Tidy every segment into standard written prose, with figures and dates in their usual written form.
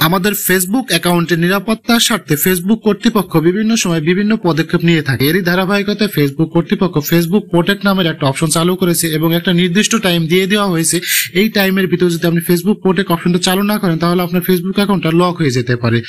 আমাদের ফেসবুক অ্যাকাউন্টের নিরাপত্তার স্বার্থে ফেসবুক কর্তৃপক্ষ বিভিন্ন সময় বিভিন্ন পদক্ষেপ নিয়ে থাকে। এরই ধারাবাহিকতায় ফেসবুক কর্তৃপক্ষ ফেসবুক প্রোটেক্ট নামের একটা অপশন চালু করেছে এবং একটা নির্দিষ্ট টাইম দিয়ে দেওয়া হয়েছে। এই টাইমের ভিতরে যদি আপনি ফেসবুক প্রোটেক্ট অপশনটা চালু না করেন তাহলে আপনার ফেসবুক অ্যাকাউন্টটা লক হয়ে যেতে পারে।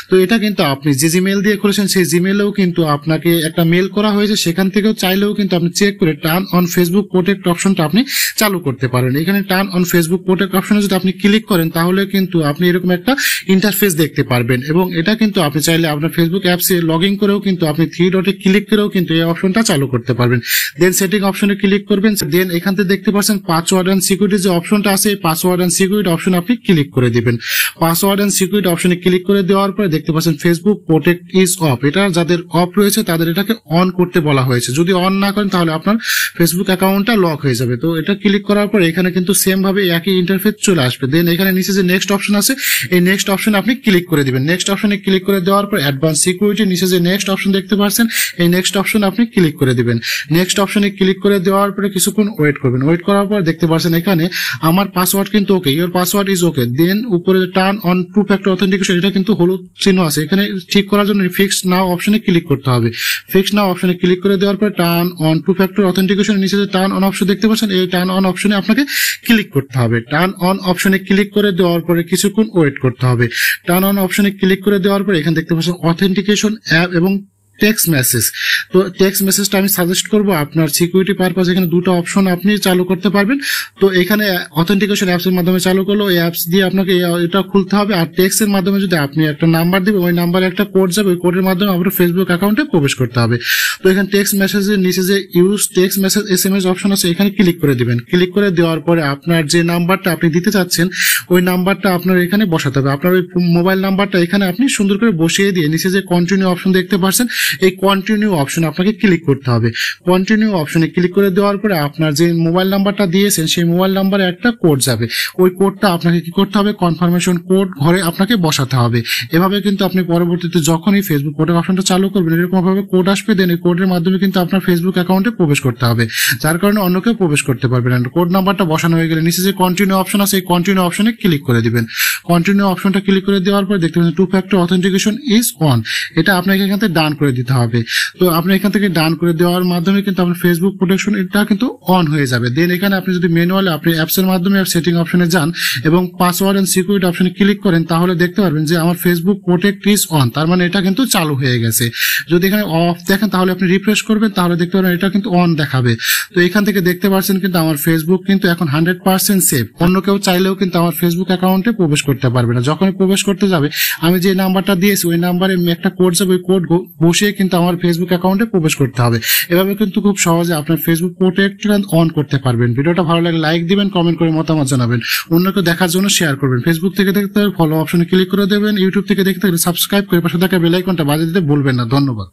তো এটা কিন্তু আপনি যে জিমেল দিয়ে করেছেন সেই জিমেলেও কিন্তু আপনাকে একটা মেল করা হয়েছে, সেখান থেকেও চাইলেও কিন্তু আপনি চেক করে টার্ন অন ফেসবুক প্রোটেক্ট অপশনটা আপনি চালু করতে পারেন। এখানে টার্ন অন ফেসবুক প্রোটেক্ট অপশনে যদি আপনি ক্লিক করেন তাহলে কিন্তু আপনি এরকম একটা ইন্টারফেস দেখতে পারবেন এবং এটা কিন্তু আপনি চাইলে আপনার ফেসবুক অ্যাপসে লগ ইন করেও কিন্তু আপনি 3 ডটে ক্লিক করেও কিন্তু এই অপশনটা চালু করতে পারবেন। দেন সেটিং অপশনে ক্লিক করবেন, দেন এখান থেকে দেখতে পাচ্ছেন পাসওয়ার্ড এন্ড সিকিউরিটি যে অপশনটা আছে, এই পাসওয়ার্ড এন্ড সিকিউরিটি অপশন আপনি ক্লিক করে দিবেন। পাসওয়ার্ড এন্ড সিকিউরিটি অপশনে ক্লিক করে দেওয়ার পরে দেখতে পাচ্ছেন ফেসবুক প্রোটেক্ট ইজ অফ। এটা যাদের অফ রয়েছে তাদের এটাকে অন করতে বলা হয়েছে। যদি অন না করেন তাহলে আপনার ফেসবুক অ্যাকাউন্টটা লক হয়ে যাবে। তো এটা ক্লিক করার পর এখানে কিন্তু সেম ভাবে একই ইন্টারফেস চলে আসবে। দেন এখানে নিচে যে নেক্সট অপশন আছে এই নেক্সট অপশনে আপনি ক্লিক করে দিবেন। নেক্সট অপশনে ক্লিক করে দেওয়ার পর অ্যাডভান্স সিকিউরিটি নিচে যে নেক্সট অপশন দেখতে পাচ্ছেন এই নেক্সট অপশন আপনি ক্লিক করে দিবেন। নেক্সট অপশনে ক্লিক করে দেওয়ার পরে কিছুক্ষণ ওয়েট করবেন। ওয়েট করার পর দেখতে পাচ্ছেন এখানে আমার পাসওয়ার্ড কিন্তু okay, your password is okay. Then উপরে turn on two factor authentication এটা কিন্তু হলুদ চিহ্ন আছে, এখানে ঠিক করার জন্য ফিক্স নাও অপশনে ক্লিক করতে হবে। ফিক্স নাও অপশনে ক্লিক করে দেওয়ার পর turn on two factor authentication নিচে যে টার্ন অন অপশন দেখতে পাচ্ছেন এই টার্ন অন অপশনে আপনাকে ক্লিক করতে হবে। টার্ন অন অপশনে ক্লিক করে দেওয়ার পরে কিছুক্ষণ ওয়েট করতে হবে। টার্ন অন অপশনে ক্লিক করে দেওয়ার পরে এখানে দেখতে পাচ্ছেন অথেন্টিকেশন অ্যাপ এবং টেক্সট মেসেজ। তো টেক্সট মেসেজটা আমি সাজেস্ট করবো আপনার সিকিউরিটি পারপাস এখানে দুটো অপশন আপনি চালু করতে পারবেন। তো এখানে অথেন্টিকেশন অ্যাপস এর মাধ্যমে চালু করলো, এই অ্যাপস দিয়ে আপনাকে এটা খুলতে হবে। আর টেক্সট এর মাধ্যমে যদি আপনি একটা নাম্বার দিবেন ওই নাম্বারে একটা কোড যাবে, ওই কোডের মাধ্যমে আপনার ফেসবুক অ্যাকাউন্টে প্রবেশ করতে হবে। তো এখানে টেক্সট মেসেজের নিচে যে use text message SMS option আছে এখানে ক্লিক করে দিবেন। ক্লিক করে দেওয়ার পরে আপনার যে নাম্বারটা আপনি দিতে চাচ্ছেন ওই নাম্বারটা আপনার এখানে বসাতে হবে। আপনার ওই মোবাইল নাম্বারটা এখানে আপনি সুন্দর করে বসিয়ে দিয়ে নিচে যে কন্টিনিউ অপশন দেখতে পাচ্ছেন এই কন্টিনিউ অপশন আপনাকে ক্লিক করতে হবে। কন্টিনিউ অপশনে ক্লিক করে দেওয়ার পরে আপনার যে মোবাইল নাম্বারটা দিয়েছেন সেই মোবাইল নাম্বারে একটা কোড যাবে, ওই কোডটা আপনাকে কি করতে হবে কনফার্মেশন কোড ঘরে আপনাকে বসাতে হবে। এভাবে কিন্তু আপনি পরবর্তীতে যখনই ফেসবুক কোডের অপশনটা চালু করবেন এরকম ভাবে কোড আসবে, দেন এই কোডের মাধ্যমে কিন্তু আপনার ফেসবুক অ্যাকাউন্টে প্রবেশ করতে হবে, যার কারণে অন্য কেউ প্রবেশ করতে পারবে না। কোড নাম্বারটা বসানো হয়ে গেলে নিচে যে কন্টিনিউ অপশন আছে এই কন্টিনিউ অপশনে ক্লিক করে দিবেন। কন্টিনিউ অপশনটা ক্লিক করে দেওয়ার পর দেখতে পাচ্ছেন two factor authentication is on, এটা আপনাকে এখান থেকে ডান করে দিতে হবে। তো আপনি এখান থেকে ডান করে দেওয়ার মাধ্যমে কিন্তু আপনার ফেসবুক প্রোটেকশন এটা কিন্তু অন হয়ে যাবে। দেন এখানে আপনি যদি ম্যানুয়ালি আপনি অ্যাপস এর মাধ্যমে সেটিং অপশনে যান এবং পাসওয়ার্ড এন্ড সিকিউরিটি অপশনে ক্লিক করেন তাহলে দেখতে পারবেন যে আমার ফেসবুক প্রোটেক্ট ইজ অন, তার মানে এটা কিন্তু চালু হয়ে গেছে। যদি এখানে অফ দেখেন তাহলে আপনি রিফ্রেশ করবেন তাহলে দেখতে পারবেন এটা কিন্তু অন দেখাবে। তো এখান থেকে দেখতে পাচ্ছেন কিন্তু আমার ফেসবুক কিন্তু এখন 100% সেফ। অন্য কেউ চাইলেও কিন্তু আমার ফেসবুক অ্যাকাউন্টে প্রবেশ করতে পারবে না। যখনই প্রবেশ করতে যাবে আমি যে নাম্বারটা দিয়েছি ওই নাম্বারে একটা কোড যাবে, ওই কোড বসিয়ে কিন্তু আমার ফেসবুক অ্যাকাউন্টে প্রবেশ করতে হবে। এভাবে কিন্তু খুব সহজে আপনার ফেসবুক প্রোটেক্ট অন করতে পারবেন। ভিডিওটা ভালো লাগলে লাইক দিবেন, কমেন্ট করে মতামত জানাবেন, অন্যকে দেখার জন্য শেয়ার করবেন। ফেসবুক থেকে দেখতে ফলো অপশনে ক্লিক করে দেবেন, ইউটিউব থেকে দেখতে সাবস্ক্রাইব করে পাশে থাকা বেল আইকনটা বাজিয়ে দিতে ভুলবেন না। ধন্যবাদ।